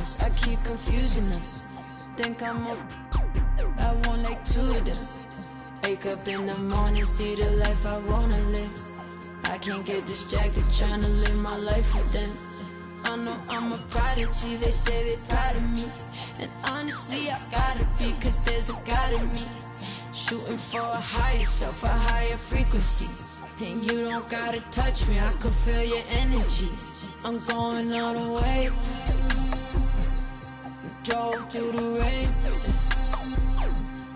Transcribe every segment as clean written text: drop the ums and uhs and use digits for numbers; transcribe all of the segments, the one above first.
honest, I keep confusing them. Think I'm I want like two of them. Wake up in the morning, see the life I wanna live. I can't get distracted trying to live my life with them. I know I'm a prodigy, they say they're proud of me. And honestly, I gotta be, cause there's a God in me. Shooting for a higher self, a higher frequency. And you don't gotta touch me, I can feel your energy. I'm going all the way. Drove through the rain.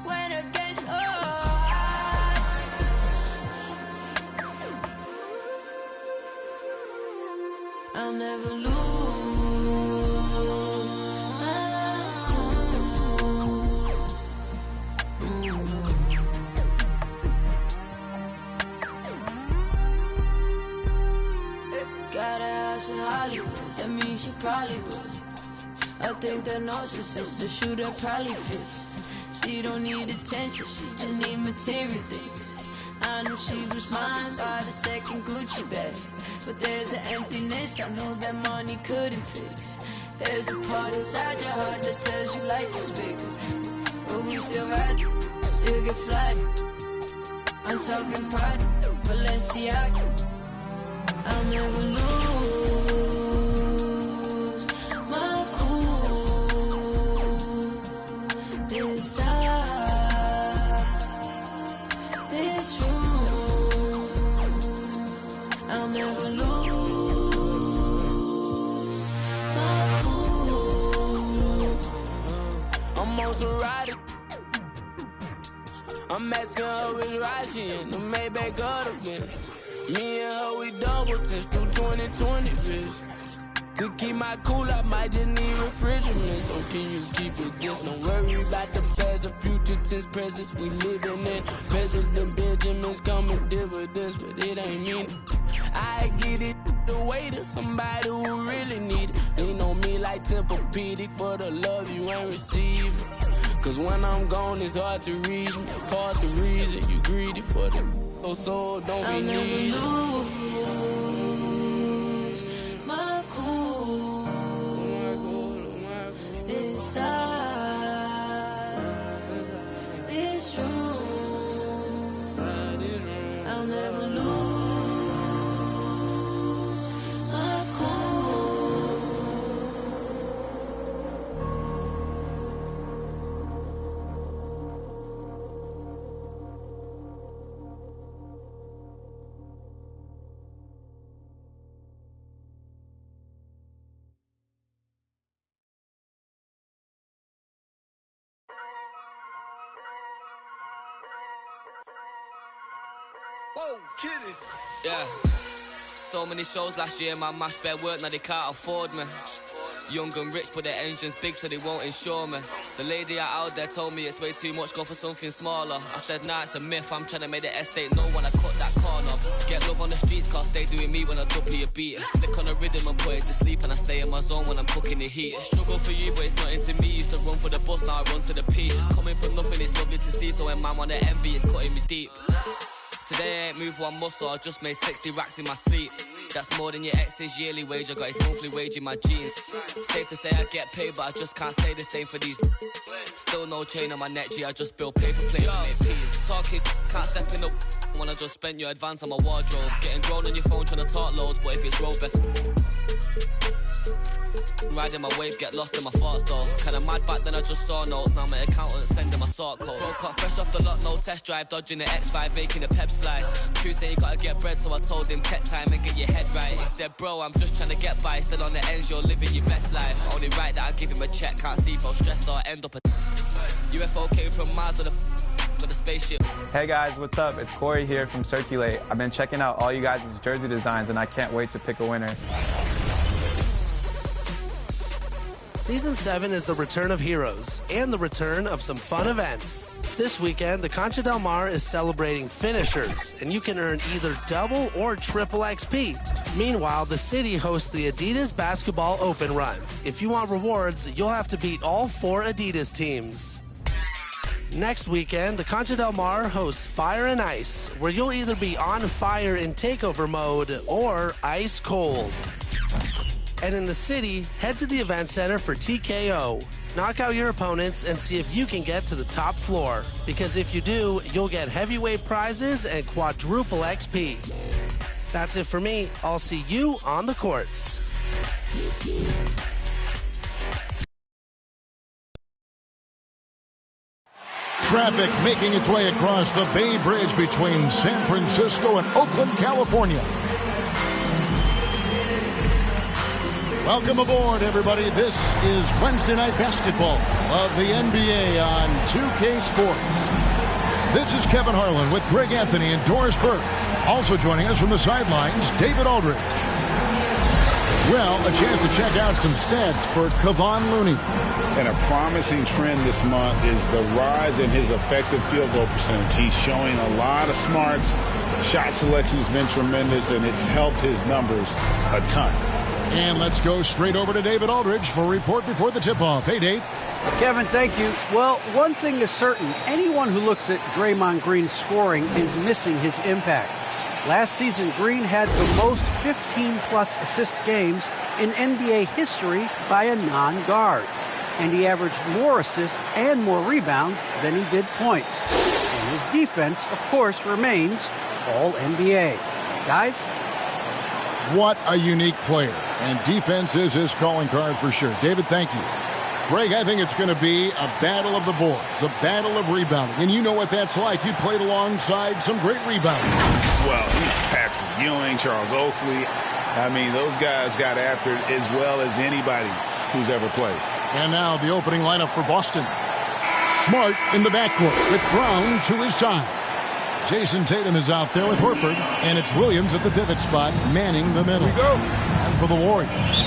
Went against odds. I'll never lose. Got a house in Hollywood, that means she probably would. I think that narcissist, the shooter probably fits. She don't need attention, she just need material things. I knew she was mine by the second Gucci bag. But there's an emptiness I know that money couldn't fix. There's a part inside your heart that tells you life is bigger. But we still ride, still get fly. I'm talking pride, Balenciaga. I'll never lose my cool inside this room. I'll never lose my cool. I'm on some rider. I'm asking her which ride she in, the Maybach got again. Me and her, we double test through 2020, bitch. To keep my cool, I might just need refrigerator. So can you keep it this? Don't worry about the past or future tense presence we living in. President Benjamin's coming dividends, but it ain't me. I get it the way to somebody who really need it. Lean on me like Tempur-Pedic for the love you ain't receiving. Cause when I'm gone, it's hard to reach me. Part the reason you greedy for the so don't be needy. I'll never lose my cool inside this room. I'll never lose my cool. Whoa, kitty. Yeah. So many shows last year, my mash bare work, now they can't afford me. Young and rich, but their engine's big, so they won't insure me. The lady out there told me it's way too much, go for something smaller. I said, nah, it's a myth, I'm trying to make the estate know when I cut that corner. Get love on the streets, cause they doing me when I double a beat. Flick on the rhythm and put it to sleep, and I stay in my zone when I'm cooking the heat. Struggle for you, but it's not into me. Used to run for the bus, now I run to the peak. Coming from nothing, it's lovely to see, so when man wanna envy, it's cutting me deep. Today I ain't moved one muscle, I just made 60 racks in my sleep. That's more than your ex's yearly wage, I got his monthly wage in my jeans. Safe to say I get paid, but I just can't say the same for these. Still no chain on my neck, G, I just build paper planes and make peas. Talking, can't step in the when I just spent your advance on my wardrobe. Getting grown on your phone trying to talk loads, but if it's road best. Riding my wave, get lost in my thoughts though. Kinda mad back then I just saw notes, now my accountant sending my sort code. Broke up fresh off the lot, no test drive, dodging the X5, making the peps fly. True say you gotta get bread, so I told him tech time and get your head right. He said, bro, I'm just trying to get by, still on the ends, you're living your best life. Only right that I give him a check, can't see if I'm stressed or end up a UFO came from Mars or the spaceship. Hey guys, what's up? It's Corey here from Circulate. I've been checking out all you guys' jersey designs and I can't wait to pick a winner. Season 7 is the return of heroes and the return of some fun events. This weekend, the Concha Del Mar is celebrating finishers, and you can earn either double or triple XP. Meanwhile, the city hosts the Adidas Basketball Open Run. If you want rewards, you'll have to beat all 4 Adidas teams. Next weekend, the Concha Del Mar hosts Fire and Ice, where you'll either be on fire in takeover mode or ice cold. And in the city, head to the event center for TKO. Knock out your opponents and see if you can get to the top floor. Because if you do, you'll get heavyweight prizes and quadruple XP. That's it for me. I'll see you on the courts. Traffic making its way across the Bay Bridge between San Francisco and Oakland, California. Welcome aboard, everybody. This is Wednesday Night Basketball of the NBA on 2K Sports. This is Kevin Harlan with Greg Anthony and Doris Burke. Also joining us from the sidelines, David Aldridge. Well, a chance to check out some stats for Kevon Looney. And a promising trend this month is the rise in his effective field goal percentage. He's showing a lot of smarts. Shot selection has been tremendous, and it's helped his numbers a ton. And let's go straight over to David Aldridge for a report before the tip-off. Hey, Dave. Kevin, thank you. Well, one thing is certain. Anyone who looks at Draymond Green's scoring is missing his impact. Last season, Green had the most 15-plus assist games in NBA history by a non-guard. And he averaged more assists and more rebounds than he did points. And his defense, of course, remains all-NBA. Guys? What a unique player. And defense is his calling card for sure. David, thank you. Greg, I think it's going to be a battle of the boards, a battle of rebounding. And you know what that's like. You played alongside some great rebounders. Well, Patrick Ewing, Charles Oakley. I mean, those guys got after it as well as anybody who's ever played. And now the opening lineup for Boston. Smart in the backcourt with Brown to his side. Jason Tatum is out there with Horford. And it's Williams at the pivot spot, manning the middle. Here we go. And for the Warriors,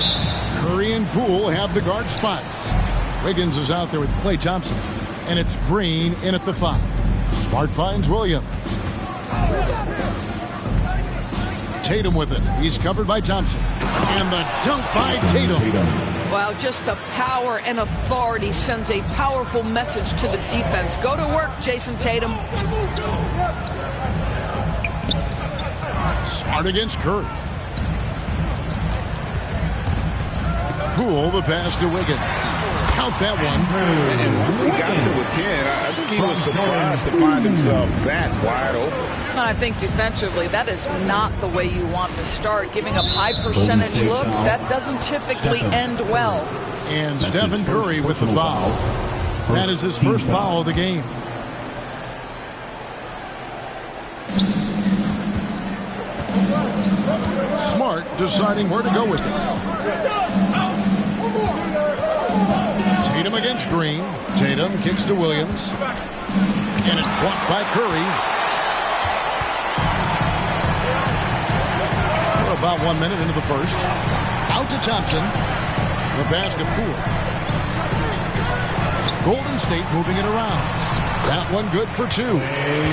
Curry and Poole have the guard spots. Wiggins is out there with Klay Thompson. And it's Green in at the 5. Smart finds Williams. Tatum with it. He's covered by Thompson. And the dunk by Tatum. Wow, just the power and authority sends a powerful message to the defense. Go to work, Jason Tatum. Smart against Curry. Poole, the pass to Wiggins. Count that one. And once he got to the 10, I think he was surprised to find himself that wide open. I think defensively, that is not the way you want to start. Giving up high percentage looks, that doesn't typically end well. And Stephen Curry with the foul. That is his first foul of the game. Smart deciding where to go with it. Tatum against Green. Tatum kicks to Williams. And it's blocked by Curry. We're about 1 minute into the first. Out to Thompson. The pass to Poole. Golden State moving it around. That one good for 2.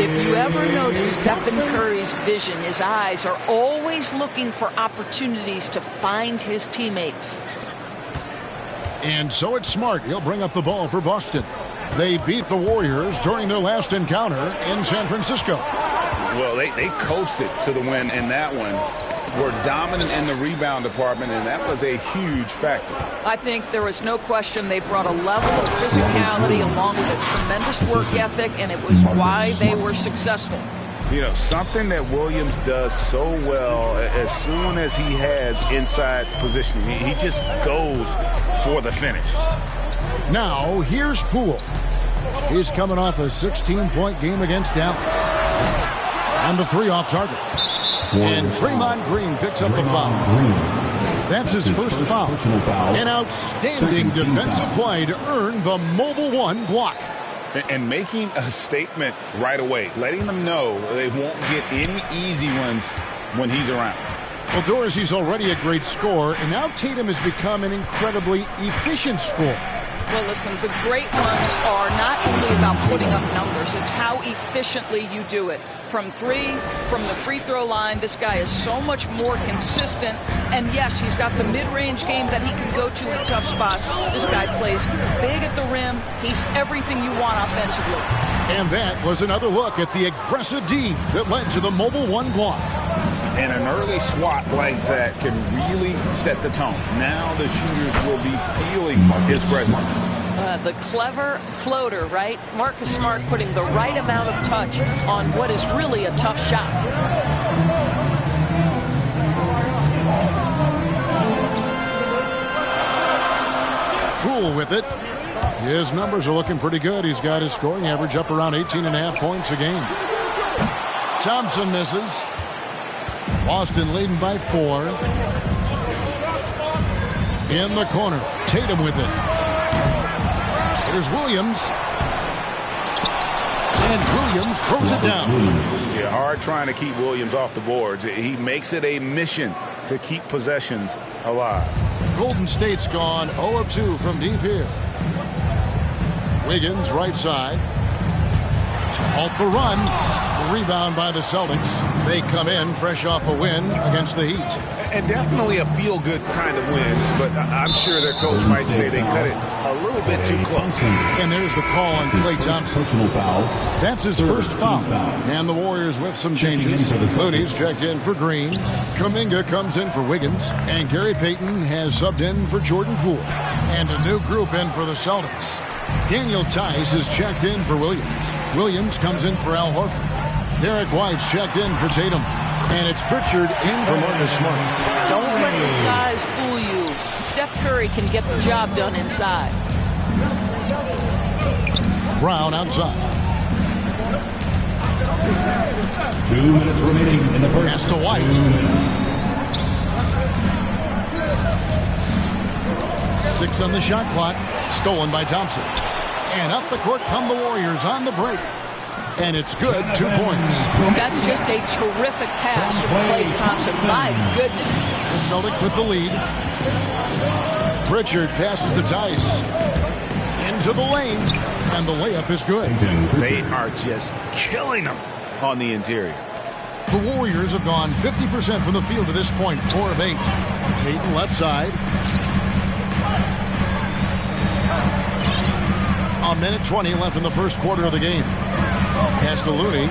If you ever notice Stephen Curry's vision, his eyes are always looking for opportunities to find his teammates. And so it's Smart. He'll bring up the ball for Boston. They beat the Warriors during their last encounter in San Francisco. Well, they coasted to the win in that one. Were dominant in the rebound department, and that was a huge factor. I think there was no question they brought a level of physicality along with a tremendous work ethic, and it was why they were successful. You know, something that Williams does so well, as soon as he has inside positioning, he just goes for the finish. Now, here's Poole. He's coming off a 16-point game against Dallas. And the 3 off target. And Draymond Green picks up the foul. That's his first foul. An outstanding defensive play to earn the Mobile 1 block. And making a statement right away, letting them know they won't get any easy ones when he's around. Well, Doris, he's already a great scorer, and now Tatum has become an incredibly efficient scorer. Well, listen, the great ones are not only about putting up numbers, it's how efficiently you do it. From 3, from the free throw line, this guy is so much more consistent. And yes, he's got the mid-range game that he can go to in tough spots. This guy plays big at the rim. He's everything you want offensively. And that was another look at the aggressive D that led to the Mobile 1 block. And an early swat like that can really set the tone. Now the shooters will be feeling his presence. The clever floater, right? Marcus Smart putting the right amount of touch on what is really a tough shot. Cool with it. His numbers are looking pretty good. He's got his scoring average up around 18.5 points a game. Thompson misses. Boston leading by 4. In the corner, Tatum with it. Here's Williams. And Williams throws it down. Yeah, hard trying to keep Williams off the boards. He makes it a mission to keep possessions alive. Golden State's gone 0 of 2 from deep here. Wiggins, right side. To halt the run. The rebound by the Celtics. They come in fresh off a win against the Heat. And definitely a feel-good kind of win, but I'm sure their coach might say they cut it a little bit too close. And there's the call on Klay Thompson. That's his first foul. And the Warriors with some changes. Looney's checked in for Green. Kuminga comes in for Wiggins. And Gary Payton has subbed in for Jordan Poole. And a new group in for the Celtics. Daniel Tice is checked in for Williams. Williams comes in for Al Horford. Derek White's checked in for Tatum. And it's Pritchard in for Marcus Smart. Don't let the size fool you. Steph Curry can get the job done inside. Brown outside. 2 minutes remaining in the first. Pass to White. 6 on the shot clock. Stolen by Thompson. And up the court come the Warriors on the break. And it's good, 2 points. That's just a terrific pass from Klay Thompson. My goodness. The Celtics with the lead. Pritchard passes to Tice. Into the lane. And the layup is good. They are just killing them on the interior. The Warriors have gone 50% from the field to this point, 4 of 8. Payton left side. A minute 20 left in the first quarter of the game. Pass to Looney.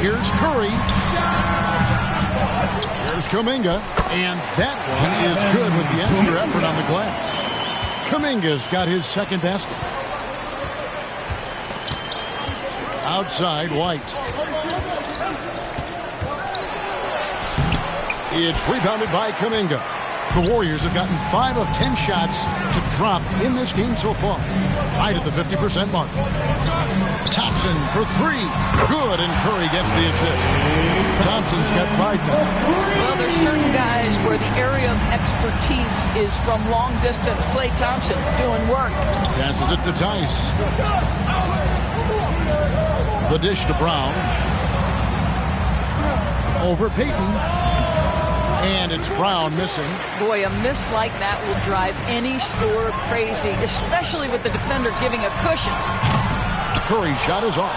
Here's Curry. Here's Kuminga. And that one is good with the extra effort on the glass. Kuminga's got his second basket. Outside, White. It's rebounded by Kuminga. The Warriors have gotten 5 of 10 shots to drop in this game so far. Right at the 50% mark. Thompson for 3. Good, and Curry gets the assist. Thompson's got 5 now. Well, there's certain guys where the area of expertise is from long distance. Klay Thompson doing work. Passes it to Tice. The dish to Brown. Over Payton. And it's Brown missing. Boy, a miss like that will drive any scorer crazy, especially with the defender giving a cushion. Curry's shot is off.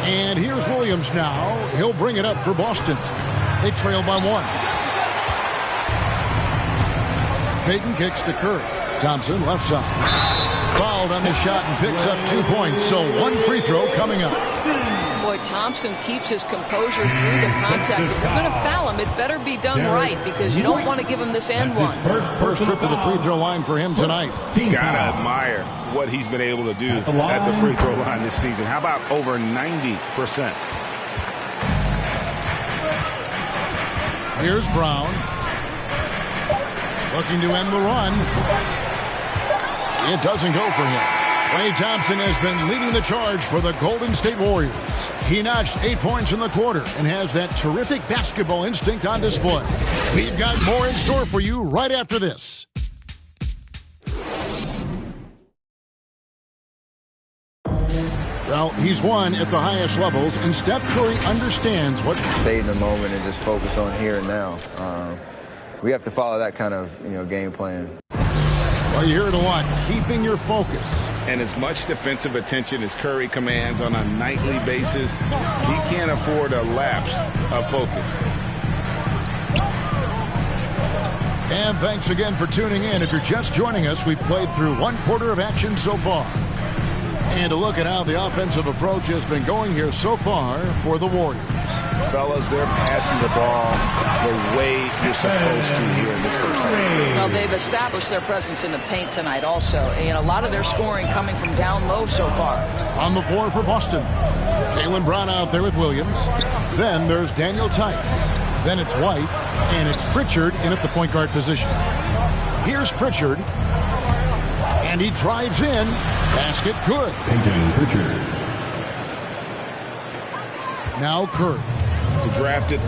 And here's Williams now. He'll bring it up for Boston. They trail by 1. Payton kicks to Curry. Thompson left side. Fouled on the shot and picks up 2 points. So 1 free throw coming up. Boy, Thompson keeps his composure through the contact. If you're going to foul him, it better be done right because you don't want to give him this and one. First trip to the free throw line for him tonight. Gotta admire what he's been able to do at the free throw line this season. How about over 90%? Here's Brown. Looking to end the run. It doesn't go for him. Klay Thompson has been leading the charge for the Golden State Warriors. He notched 8 points in the quarter and has that terrific basketball instinct on display. We've got more in store for you right after this. Well, he's won at the highest levels, and Steph Curry understands what... Stay in the moment and just focus on here and now. We have to follow that kind of game plan. Well, you hear it a lot, keeping your focus. And as much defensive attention as Curry commands on a nightly basis, he can't afford a lapse of focus. And thanks again for tuning in. If you're just joining us, we've played through 1 quarter of action so far. And a look at how the offensive approach has been going here so far for the Warriors. Fellas, they're passing the ball the way you're supposed to here in this first half. Well, they've established their presence in the paint tonight also, and a lot of their scoring coming from down low so far. On the floor for Boston, Jaylen Brown out there with Williams. Then there's Daniel Tice. Then it's White, and it's Pritchard in at the point guard position. Here's Pritchard, and he drives in. Basket good. Pritchard. Now Curry. Drafted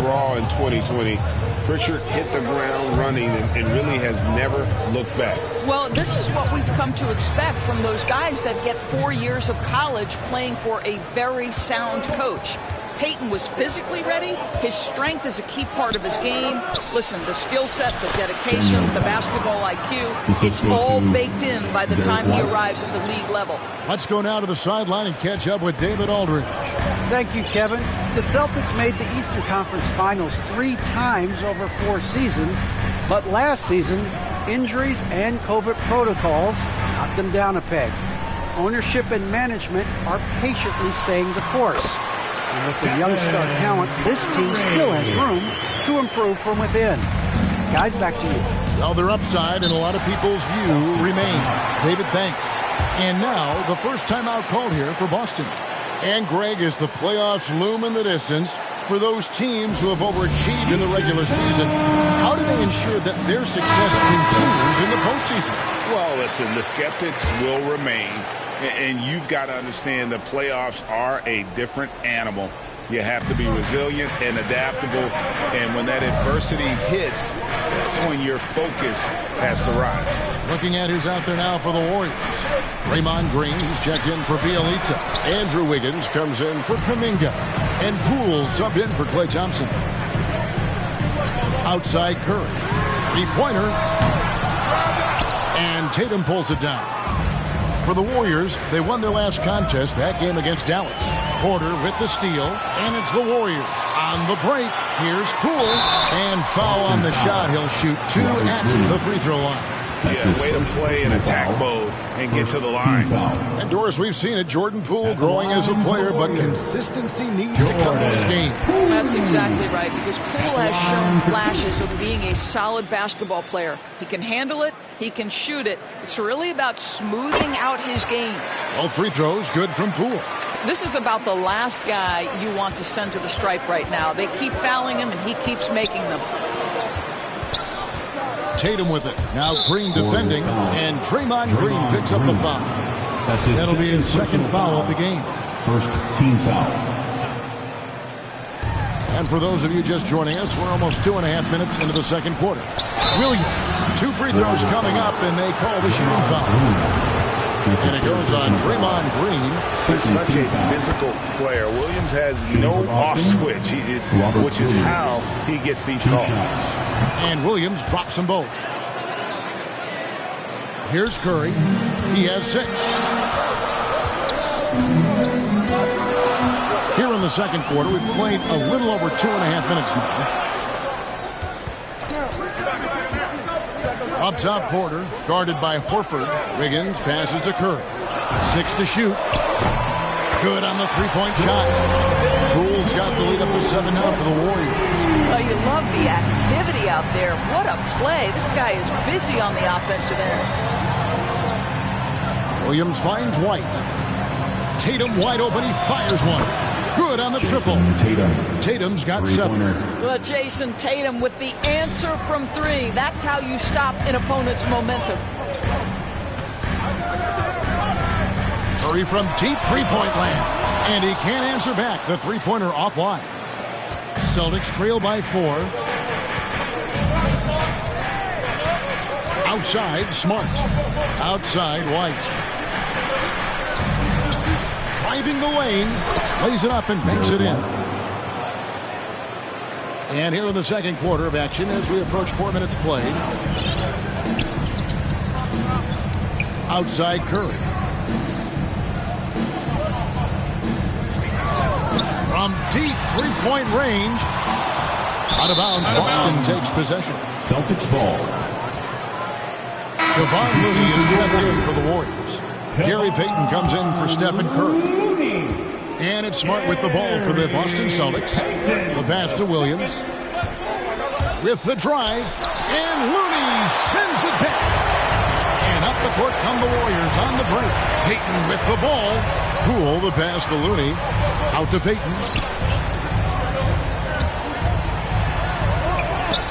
raw in 2020. Pritchard hit the ground running and really has never looked back. Well, this is what we've come to expect from those guys that get 4 years of college playing for a very sound coach. Peyton was physically ready. His strength is a key part of his game. Listen, the skill set, the dedication, the basketball IQ, it's all baked in by the time he arrives at the league level. Let's go now to the sideline and catch up with David Aldridge. Thank you, Kevin. The Celtics made the Eastern Conference Finals 3 times over 4 seasons, but last season, injuries and COVID protocols knocked them down a peg. Ownership and management are patiently staying the course. And with the young star talent, this team still has room to improve from within. Guys, back to you. Well, their upside in a lot of people's view remains. David, thanks. And now, the first timeout called here for Boston. And Greg, as the playoffs loom in the distance, for those teams who have overachieved in the regular season, how do they ensure that their success continues in the postseason? Well, listen, the skeptics will remain. And you've got to understand the playoffs are a different animal. You have to be resilient and adaptable. And when that adversity hits, that's when your focus has to rise. Looking at who's out there now for the Warriors. Draymond Green, he's checked in for Bielitsa. Andrew Wiggins comes in for Kuminga. And Poole subbed in for Klay Thompson. Outside Curry. Three-pointer. And Tatum pulls it down. For the Warriors, they won their last contest, that game against Dallas. Porter with the steal, and it's the Warriors. On the break, here's Poole, and foul on the shot. He'll shoot 2 at the free throw line. Yeah, way to play in attack mode and get to the line. And Doris, we've seen it. Jordan Poole growing as a player, but consistency needs to come to his game. That's exactly right, because Poole has shown flashes of being a solid basketball player. He can handle it. He can shoot it. It's really about smoothing out his game. All free throws good from Poole. This is about the last guy you want to send to the stripe right now. They keep fouling him, and he keeps making them. Tatum with it. Now Green defending, and Draymond Green picks up the foul. That'll be his second foul of the game. First team foul. And for those of you just joining us, we're almost 2.5 minutes into the second quarter. Williams, 2 free throws coming up, and they call the shooting foul. And it goes on Draymond Green. He's such a physical player. Williams has no off switch, which is how he gets these calls. And Williams drops them both. Here's Curry. He has 6. Here in the second quarter, we've played a little over 2.5 minutes now. Up top, Porter, guarded by Horford. Wiggins passes to Curry. 6 to shoot. Good on the three-point shot. Poole's got the lead up to 7 now for the Warriors. Well, you love the activity out there. What a play. This guy is busy on the offensive end. Williams finds White. Tatum wide open. He fires one. Good on the triple. Tatum's got 7. Well, Jason Tatum with the answer from 3. That's how you stop an opponent's momentum. Curry from deep three-point land. And he can't answer back. The three-pointer offline. Celtics trail by 4. Outside, Smart. Outside, White. Driving the lane. Lays it up and banks it in. And here in the second quarter of action as we approach 4 minutes played. Outside Curry. From deep three-point range. Out of bounds, Boston takes possession. Celtics ball. Kevon Looney is checked in for the Warriors. Gary Payton comes in for Stephen Curry. And it's Smart with the ball for the Boston Celtics. The pass to Williams. With the drive. And Looney sends it back. And up the court come the Warriors on the break. Payton with the ball. Poole, the pass to Looney. Out to Payton.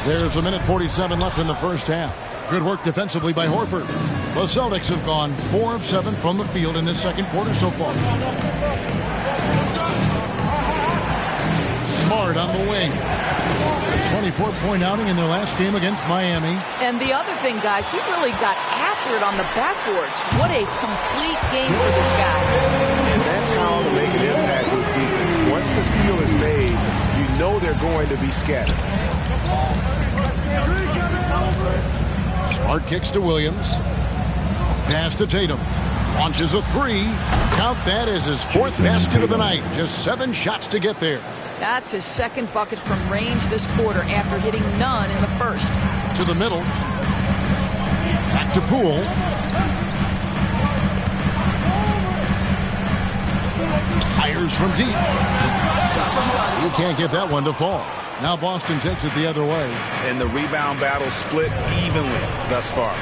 There's a minute 47 left in the first half. Good work defensively by Horford. The Celtics have gone 4 of 7 from the field in this second quarter so far. Smart on the wing. 24-point outing in their last game against Miami. And the other thing, guys, he really got after it on the backboards. What a complete game for this guy. And that's how to make an impact with defense. Once the steal is made, you know they're going to be scattered. Smart kicks to Williams. Pass to Tatum. Launches a three. Count that as his 4th basket of the night. Just 7 shots to get there. That's his 2nd bucket from range this quarter after hitting none in the first. To the middle. Back to Poole. Fires from deep. You can't get that one to fall. Now Boston takes it the other way. And the rebound battle split evenly thus far.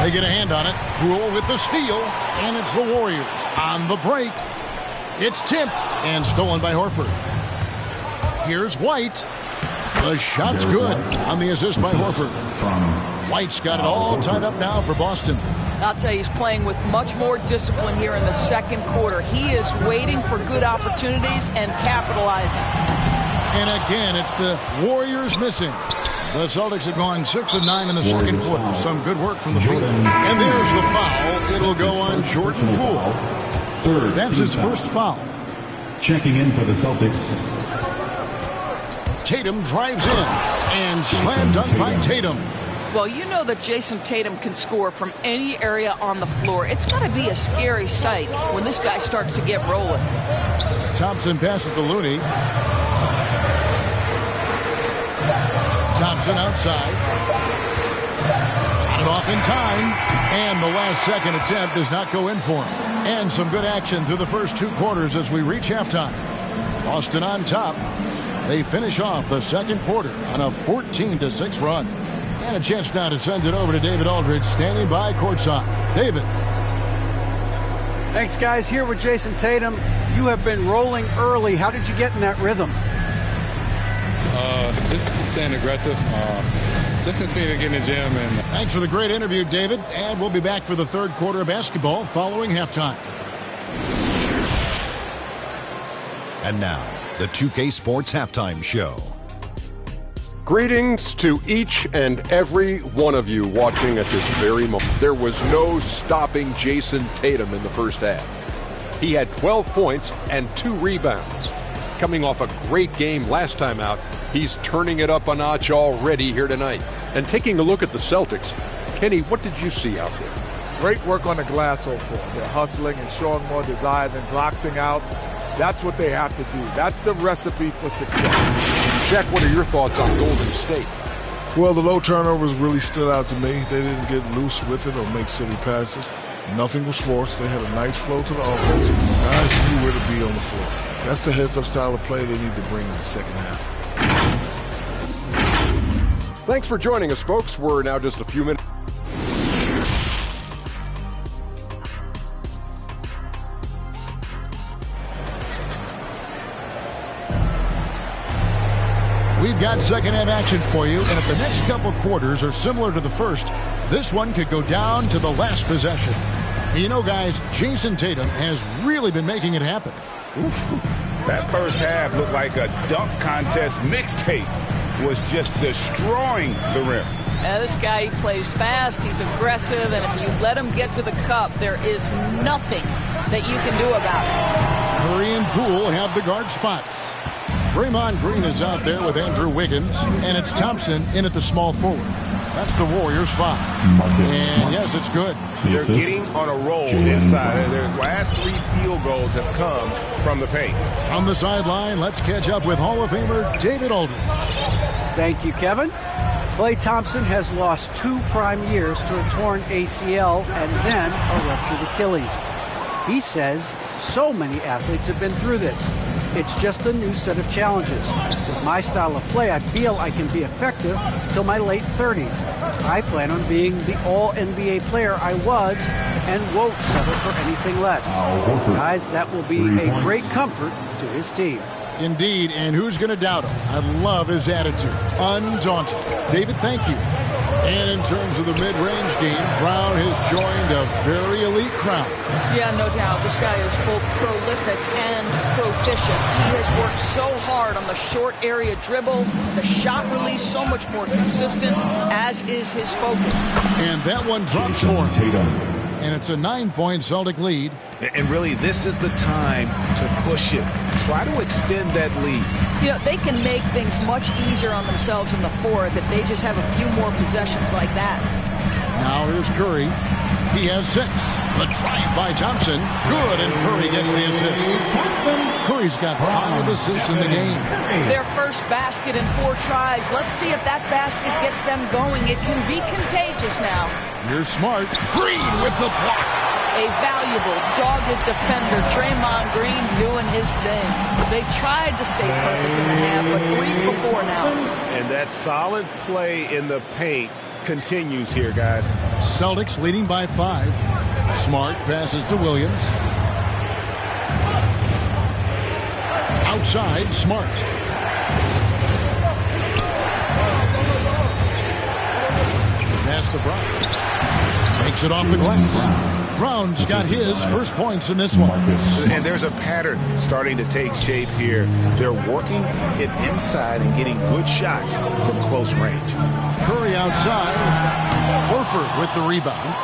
They get a hand on it. Poole with the steal. And it's the Warriors on the break. It's tipped and stolen by Horford. Here's White. The shot's good on the assist by Horford. White's got it all tied up now for Boston. I'll tell you, he's playing with much more discipline here in the second quarter. He is waiting for good opportunities and capitalizing. And again, it's the Warriors missing. The Celtics have gone 6 of 9 in the second quarter. Some good work from the field. And there's the foul. It'll go on Jordan Poole. That's his first foul. Checking in for the Celtics. Tatum drives in. And slam dunk by Tatum. Well, you know that Jason Tatum can score from any area on the floor. It's got to be a scary sight when this guy starts to get rolling. Thompson passes to Looney. Thompson outside. Got it off in time. And the last second attempt does not go in for him. And some good action through the first 2 quarters as we reach halftime. Boston on top. They finish off the second quarter on a 14-6 run. And a chance now to send it over to David Aldridge, standing by courtside. David. Thanks, guys. Here with Jason Tatum. You have been rolling early. How did you get in that rhythm? Just staying aggressive. Just continue to get in the gym. And thanks for the great interview, David. And we'll be back for the third quarter of basketball following halftime. And now, the 2K Sports Halftime Show. Greetings to each and every one of you watching at this very moment. There was no stopping Jason Tatum in the first half. He had 12 points and 2 rebounds. Coming off a great game last time out, he's turning it up a notch already here tonight. And taking a look at the Celtics, Kenny, what did you see out there? Great work on the glass so far. They're hustling and showing more desire than boxing out. That's what they have to do. That's the recipe for success. Jack, what are your thoughts on Golden State? Well, the low turnovers really stood out to me. They didn't get loose with it or make silly passes. Nothing was forced. They had a nice flow to the offense. Guys knew where to be on the floor. That's the heads-up style of play they need to bring in the second half. Thanks for joining us, folks. We're now just a few minutes. We've got second half action for you, and if the next couple quarters are similar to the first, this one could go down to the last possession. And you know, guys, Jason Tatum has really been making it happen. That first half looked like a dunk contest mixtape. Was just destroying the rim. This guy plays fast, he's aggressive, and if you let him get to the cup, there is nothing that you can do about it. Curry and Poole have the guard spots. Draymond Green is out there with Andrew Wiggins, and it's Thompson in at the small forward. That's the Warriors' foul. And yes, it's good. They're getting on a roll inside. Their last 3 field goals have come from the paint. On the sideline, let's catch up with Hall of Famer David Aldridge. Thank you, Kevin. Klay Thompson has lost 2 prime years to a torn ACL and then a ruptured Achilles. He says so many athletes have been through this. It's just a new set of challenges. With my style of play, I feel I can be effective till my late 30s. I plan on being the all-NBA player I was and won't settle for anything less. Guys, that will be a great comfort to his team. Indeed, and who's going to doubt him? I love his attitude. Undaunted. David, thank you. And in terms of the mid-range game, Brown has joined a very elite crowd. Yeah, no doubt. This guy is both prolific and proficient. He has worked so hard on the short area dribble, the shot release so much more consistent, as is his focus. And that one drops for him. And it's a 9-point Celtic lead. And really, this is the time to push it. Try to extend that lead. You know, they can make things much easier on themselves in the fourth if they just have a few more possessions like that. Now here's Curry. He has 6. The drive by Thompson. Good, and Curry gets the assist. Curry's got 5 assists in the game. Their first basket in 4 tries. Let's see if that basket gets them going. It can be contagious now. Here's Smart. Green with the block. A valuable, dogged defender, Draymond Green doing his thing. They tried to stay perfect in the half, but 3 before now. And that solid play in the paint continues here, guys. Celtics leading by 5. Smart passes to Williams. Outside, Smart. Pass to Brown. Makes it off the glass. Brown's got his first points in this one. And there's a pattern starting to take shape here. They're working it inside and getting good shots from close range. Curry outside. Horford with the rebound.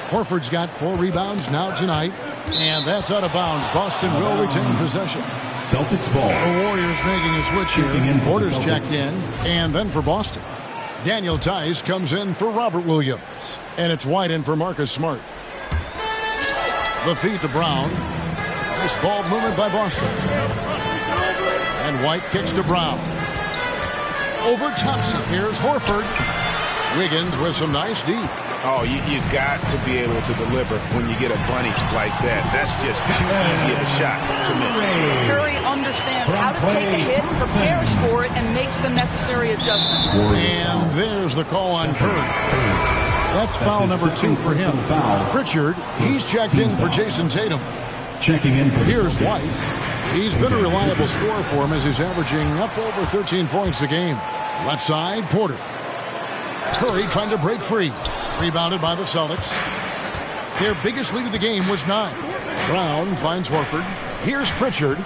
Horford's got 4 rebounds now tonight. And that's out of bounds. Boston will retain possession. Celtics ball. The Warriors making a switch here. Porter's checked in. And then for Boston, Daniel Tice comes in for Robert Williams. And it's White in for Marcus Smart. The feed to Brown. Nice ball movement by Boston. And White kicks to Brown. Over Thompson. Here's Horford. Wiggins with some nice D. Oh, you've got to be able to deliver when you get a bunny like that. That's just too easy of a shot to miss. Curry understands how to take a hit, prepares for it, and makes the necessary adjustment. And there's the call on Curry. That's foul number 2 for him. Pritchard, he's checked in for Jason Tatum. Checking in for Here's White. He's been a reliable scorer for him as he's averaging up over 13 points a game. Left side, Porter. Curry trying to break free. Rebounded by the Celtics. Their biggest lead of the game was 9. Brown finds Horford. Here's Pritchard.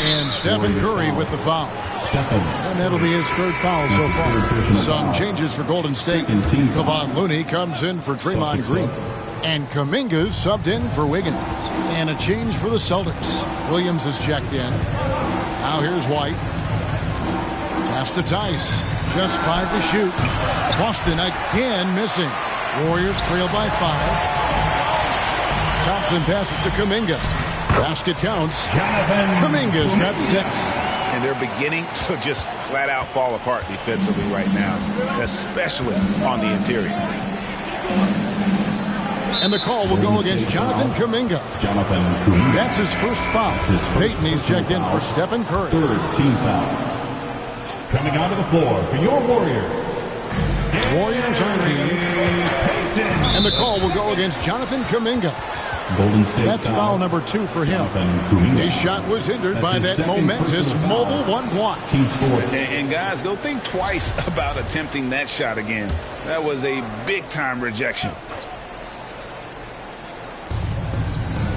And Stephen Curry with the foul. And that'll be his 3rd foul so far. Some changes for Golden State. Kevon Looney comes in for Draymond Green. And Kuminga's subbed in for Wiggins. And a change for the Celtics. Williams is checked in. Now here's White. Pass to Tice. Just 5 to shoot. Boston again missing. Warriors trail by 5. Thompson passes to Kuminga. Basket counts. Kuminga's got 6. And they're beginning to just flat out fall apart defensively right now, especially on the interior. And the call will go against Jonathan Kuminga. That's his first foul. Peyton, he's checked in for Stephen Curry. 3rd team foul. Coming onto the floor for your Warriors. Warriors on lead. And the call will go against Jonathan Kuminga. Golden State. That's foul number 2 for him. His shot was hindered by that momentous mobile 1 block. And guys, they'll think twice about attempting that shot again. That was a big-time rejection.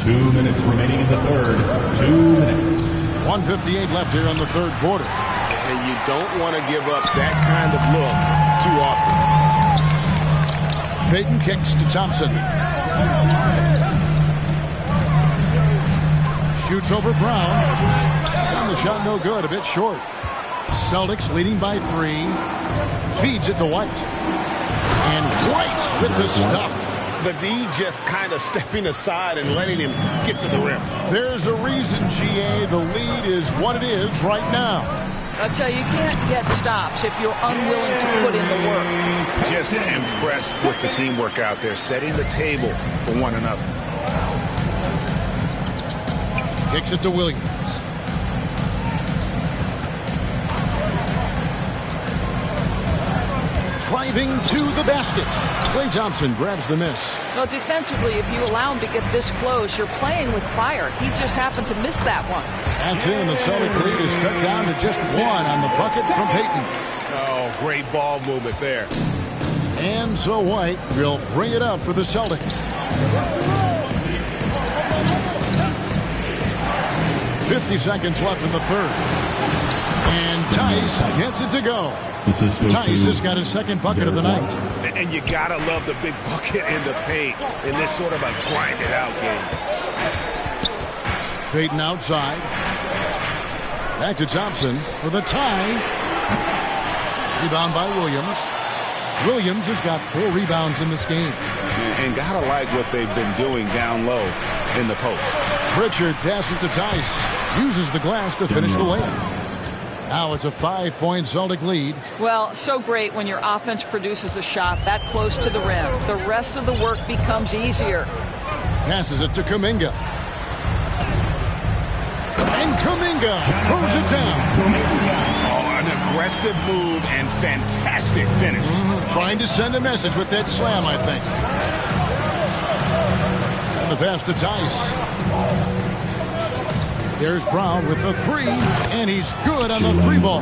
2 minutes remaining in the 3rd. 2 minutes. 1:58 left here in the 3rd quarter. And you don't want to give up that kind of look too often. Peyton kicks to Thompson. Shoots over Brown. And the shot no good, a bit short. Celtics leading by 3. Feeds it to White. And White with the stuff. The D just kind of stepping aside and letting him get to the rim. There's a reason, GA, the lead is what it is right now. I'll tell you, you can't get stops if you're unwilling to put in the work. Just impressed with the teamwork out there, setting the table for one another. Kicks it to Williams. Driving to the basket. Klay Thompson grabs the miss. Well, defensively, if you allow him to get this close, you're playing with fire. He just happened to miss that one. That's in. The Celtic lead is cut down to just one on the bucket from Payton. Oh, great ball movement there. And so White will bring it up for the Celtics. 50 seconds left in the third. And Tice gets it to go. Tice has got his second bucket of the night. And you gotta love the big bucket in the paint in this sort of a grinded out game. Payton outside. Back to Thompson for the tie. Rebound by Williams. Williams has got 4 rebounds in this game. And gotta like what they've been doing down low in the post. Pritchard passes to Tice. Uses the glass to finish the layup. Now it's a 5-point Celtic lead. Well, so great when your offense produces a shot that close to the rim. The rest of the work becomes easier. Passes it to Kuminga. And Kuminga throws it down. Oh, an aggressive move and fantastic finish. Trying to send a message with that slam, I think. And the pass to Tice. There's Brown with the 3, and he's good on the 3 ball.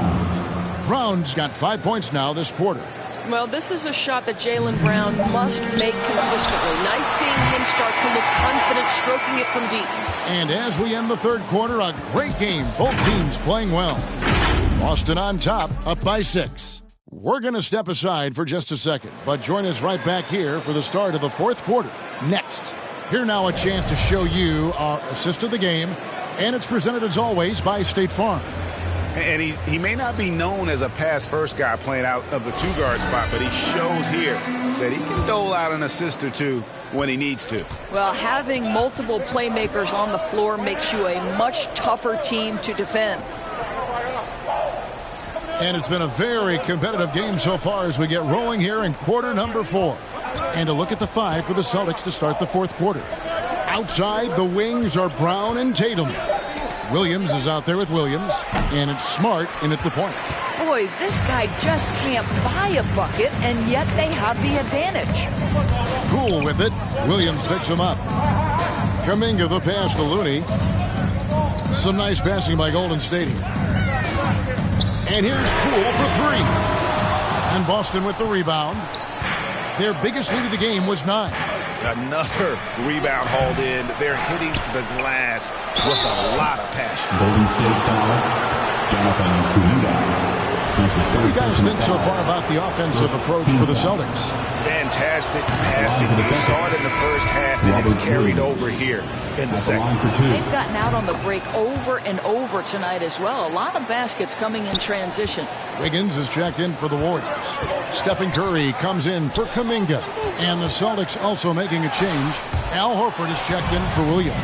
Brown's got 5 points now this quarter. Well, this is a shot that Jaylen Brown must make consistently. Nice seeing him start to look confident, stroking it from deep. And as we end the third quarter, a great game. Both teams playing well. Boston on top, up by 6. We're going to step aside for just a second, but join us right back here for the start of the fourth quarter. Next. Here now a chance to show you our assist of the game. And it's presented, as always, by State Farm. And he may not be known as a pass-first guy playing out of the 2-guard spot, but he shows here that he can dole out an assist or two when he needs to. Well, having multiple playmakers on the floor makes you a much tougher team to defend. And it's been a very competitive game so far as we get rolling here in quarter number 4. And a look at the 5 for the Celtics to start the fourth quarter. Outside, the wings are Brown and Tatum. Williams is out there with Williams, and it's Smart in at the point. Boy, this guy just can't buy a bucket, and yet they have the advantage. Cool with it. Williams picks him up. Kuminga the pass to Looney. Some nice passing by Golden State. And here's Poole for 3. And Boston with the rebound. Their biggest lead of the game was 9. Another rebound hauled in. They're hitting the glass with a lot of passion. Golden State foul. Jonathan Kuminga. What do you guys think so far about the offensive approach for the Celtics? Fantastic passing. We saw it in the first half, and it's carried over here in the second. They've gotten out on the break over and over tonight as well. A lot of baskets coming in transition. Wiggins is checked in for the Warriors. Stephen Curry comes in for Kuminga. And the Celtics also making a change. Al Horford is checked in for Williams.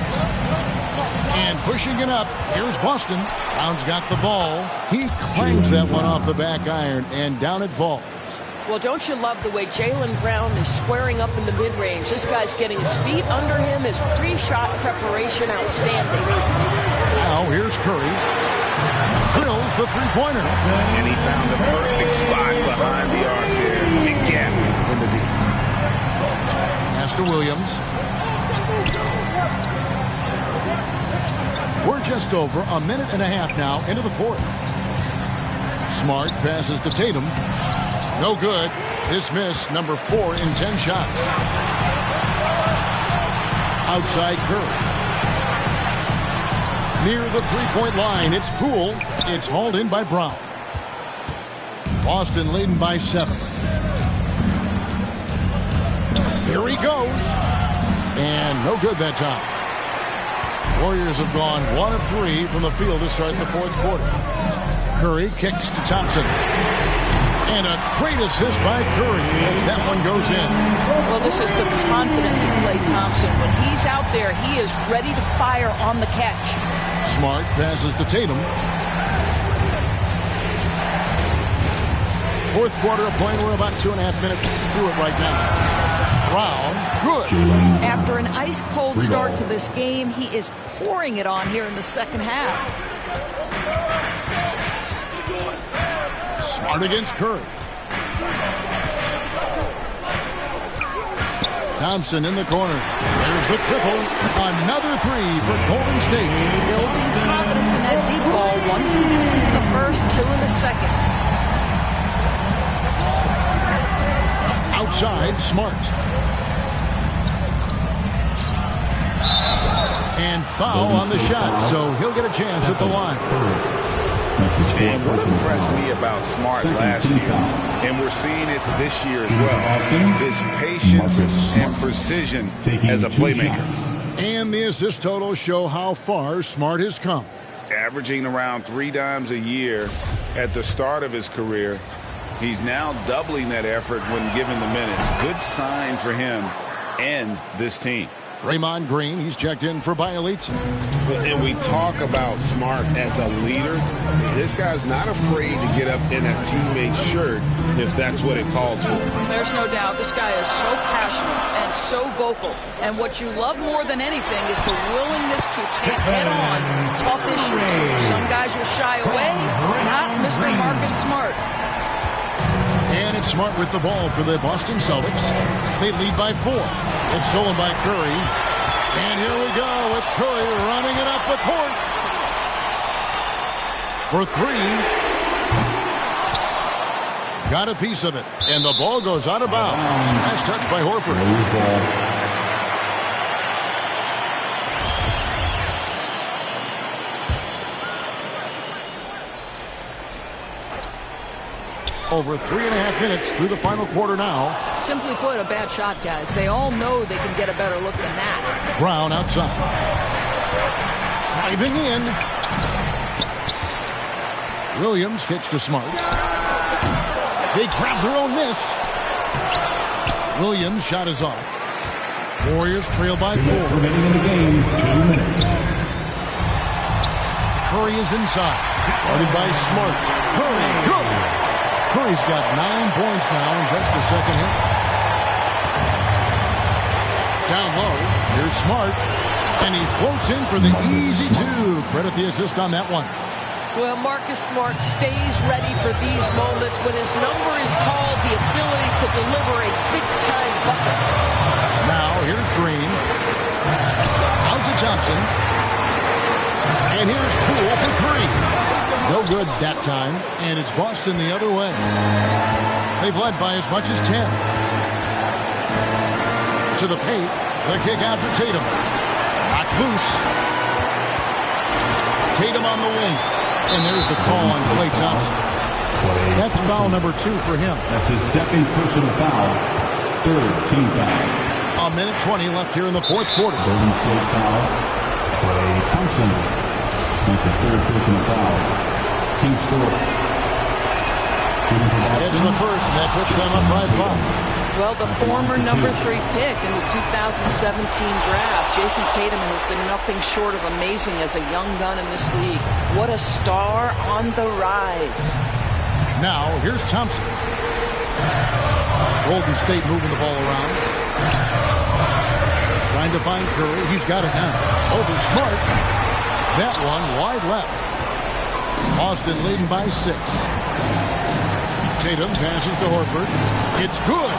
And pushing it up, here's Boston. Brown's got the ball. He clangs that one off the back iron, and down it falls. Well, don't you love the way Jaylen Brown is squaring up in the mid-range? This guy's getting his feet under him, his pre-shot preparation outstanding. Now here's Curry. Drills the three-pointer. And he found the perfect spot behind the arc there. Big gap in the deep. Pass to Williams. We're just over a minute and a half now into the fourth. Smart passes to Tatum. No good. This miss, number 4 in 10 shots. Outside Curry. Near the three-point line, it's Poole. It's hauled in by Brown. Boston leading by 7. Here he goes. And no good that time. Warriors have gone 1 of 3 from the field to start the fourth quarter. Curry kicks to Thompson. And a great assist by Curry as that one goes in. Well, this is the confidence of Klay Thompson. When he's out there, he is ready to fire on the catch. Smart passes to Tatum. fourth quarter of play. We're about 2.5 minutes through it right now. Brown, good. After an ice-cold start to this game, he is pouring it on here in the second half. Smart against Curry. Thompson in the corner. There's the triple. Another three for Golden State. Building confidence in that deep ball. One from distance in the first, two in the second. Outside, Smart. And foul on the shot, so he'll get a chance at the line. And what impressed me about Smart last year, and we're seeing it this year as well, is patience and precision as a playmaker. And the assist totals show how far Smart has come. Averaging around 3 dimes a year at the start of his career. He's now doubling that effort when given the minutes. Good sign for him and this team. Draymond Green, he's checked in for Bielitsa. And we talk about Smart as a leader. This guy's not afraid to get up in a teammate's shirt if that's what it calls for. There's no doubt this guy is so passionate and so vocal. And what you love more than anything is the willingness to take head-on tough issues. Some guys will shy away, not Mr. Marcus Smart. And it's Smart with the ball for the Boston Celtics. They lead by 4. It's stolen by Curry. And here we go with Curry running it up the court. For 3. Got a piece of it. And the ball goes out of bounds. Nice touch by Horford. Over 3.5 minutes through the final quarter now. Simply put, a bad shot, guys. They all know they can get a better look than that. Brown outside. Driving in. Williams kicks to Smart. They grab their own miss. Williams' shot is off. Warriors trail by 4. Remaining in the game, 2 minutes. Curry is inside. Guarded by Smart. Curry, good. Curry's got 9 points now in just the second hit. Down low, here's Smart. And he floats in for the easy 2. Credit the assist on that one. Well, Marcus Smart stays ready for these moments when his number is called, the ability to deliver a big-time bucket. Now, here's Green. Out to Thompson. And here's Poole for 3. No good that time, and it's Boston the other way. They've led by as much as 10. To the paint, the kick out to Tatum. Knocked loose. Tatum on the wing. And there's the call on Klay Thompson. That's foul number 2 for him. That's his second personal foul. 3rd team foul. 1:20 left here in the fourth quarter. Golden State foul. Klay Thompson. That's his 3rd personal foul. Team score. It's the first, and that puts them up by 5. Well, the former number 3 pick in the 2017 draft, Jason Tatum has been nothing short of amazing as a young gun in this league. What a star on the rise. Now, here's Thompson. Golden State moving the ball around. Trying to find Curry. He's got it now. Over Smart. That one wide left. Boston leading by 6. Tatum passes to Horford. It's good.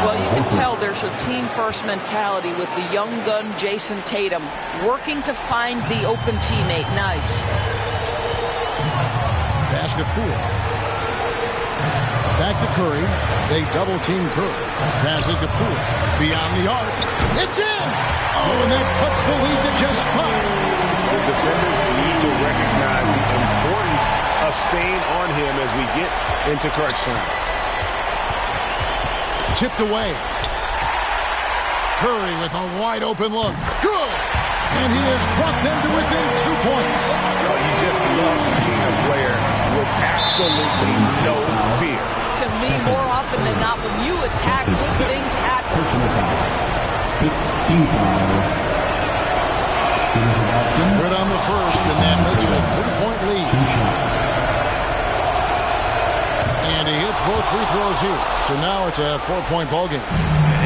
Well, you can tell there's a team-first mentality with the young gun Jason Tatum working to find the open teammate. Nice. Pass to Poole. Back to Curry. They double-team Curry. Passes to Poole. Beyond the arc. It's in! Oh, and that cuts the lead to just 5. The defenders need to recognize the importance of staying on him as we get into crunch time. Chipped away. Curry with a wide open look. Good! And he has brought them to within 2 points. Oh, you just love seeing a player with absolutely no fear. To me, more often than not, when you attack, good things happen. 15 foul. Good on the first, and that makes it a 3-point lead. 2 shots. And And he hits both free throws here. So now it's a 4-point ball game.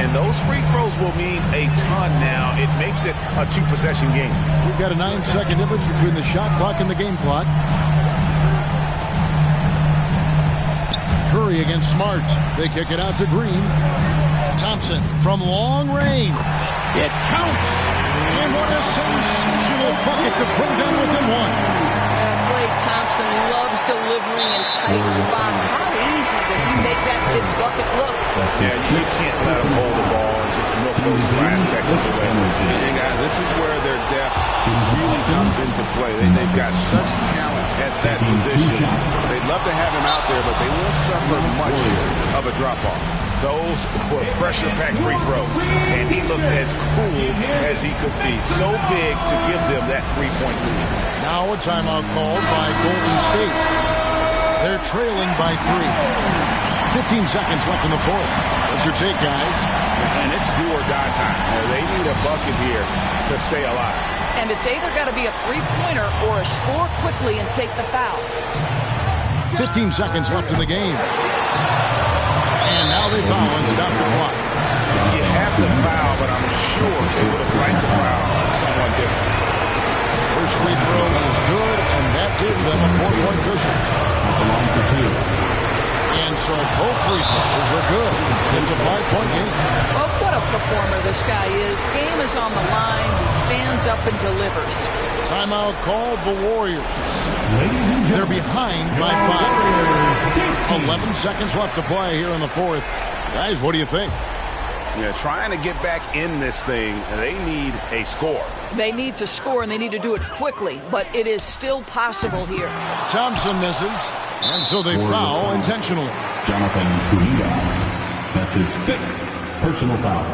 And those free throws will mean a ton now. It makes it a 2-possession game. We've got a 9-second difference between the shot clock and the game clock. Curry against Smart. They kick it out to Green. Thompson from long range. It counts. And what a sensational bucket to bring them within one. Klay Thompson loves delivering in tight spots. How easy does he make that big bucket look? Yeah, you can't let him hold the ball and just milk those last seconds away. And guys, this is where their depth really comes into play. They've got such talent at that position. They'd love to have him out there, but they won't suffer much of a drop-off. Those were pressure-packed free throws, and he looked as cool as he could be. So big to give them that 3-point lead. Now a timeout called by Golden State. They're trailing by 3. 15 seconds left in the fourth. What's your take, guys? And it's do or die time. They need a bucket here to stay alive. And it's either got to be a three-pointer or a score quickly and take the foul. 15 seconds left in the game. And now they foul and stop the clock. You have to foul, but I'm sure they would have liked to foul someone different. First free throw is good, and that gives them a 4-point cushion. And so both free throws are good. It's a 5-point game. Oh, what a performer this guy is. Game is on the line. He stands up and delivers. Timeout called the Warriors. They're behind by 5. 11 seconds left to play here in the fourth. Guys, what do you think? Yeah, trying to get back in this thing, they need a score. They need to score, and they need to do it quickly, but it is still possible here. Thompson misses, and so they foul intentionally. Jonathan Kuminga. That's his 5th personal foul.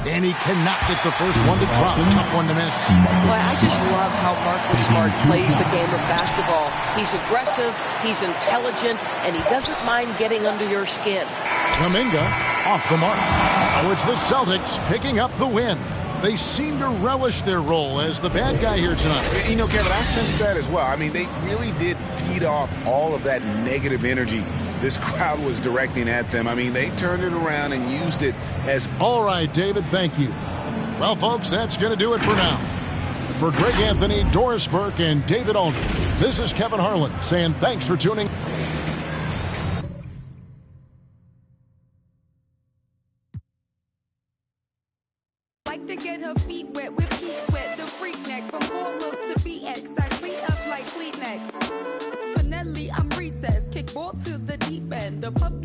And he cannot get the first one to drop. Tough one to miss. Well, I just love how Marcus Smart plays the game of basketball. He's aggressive, he's intelligent, and he doesn't mind getting under your skin. Kuminga off the mark. So it's the Celtics picking up the win. They seem to relish their role as the bad guy here tonight. You know, Kevin, I sense that as well. I mean, they really did feed off all of that negative energy this crowd was directing at them. I mean, they turned it around and used it as... All right, David, thank you. Well, folks, that's going to do it for now. For Greg Anthony, Doris Burke, and David Aldridge, this is Kevin Harlan saying thanks for tuning. Like to get her feet wet with peep sweat, the freak neck from Harlem to BX. I clean up like Kleenex. Spinelli, I'm recessed, kick ball to the deep end. The puppet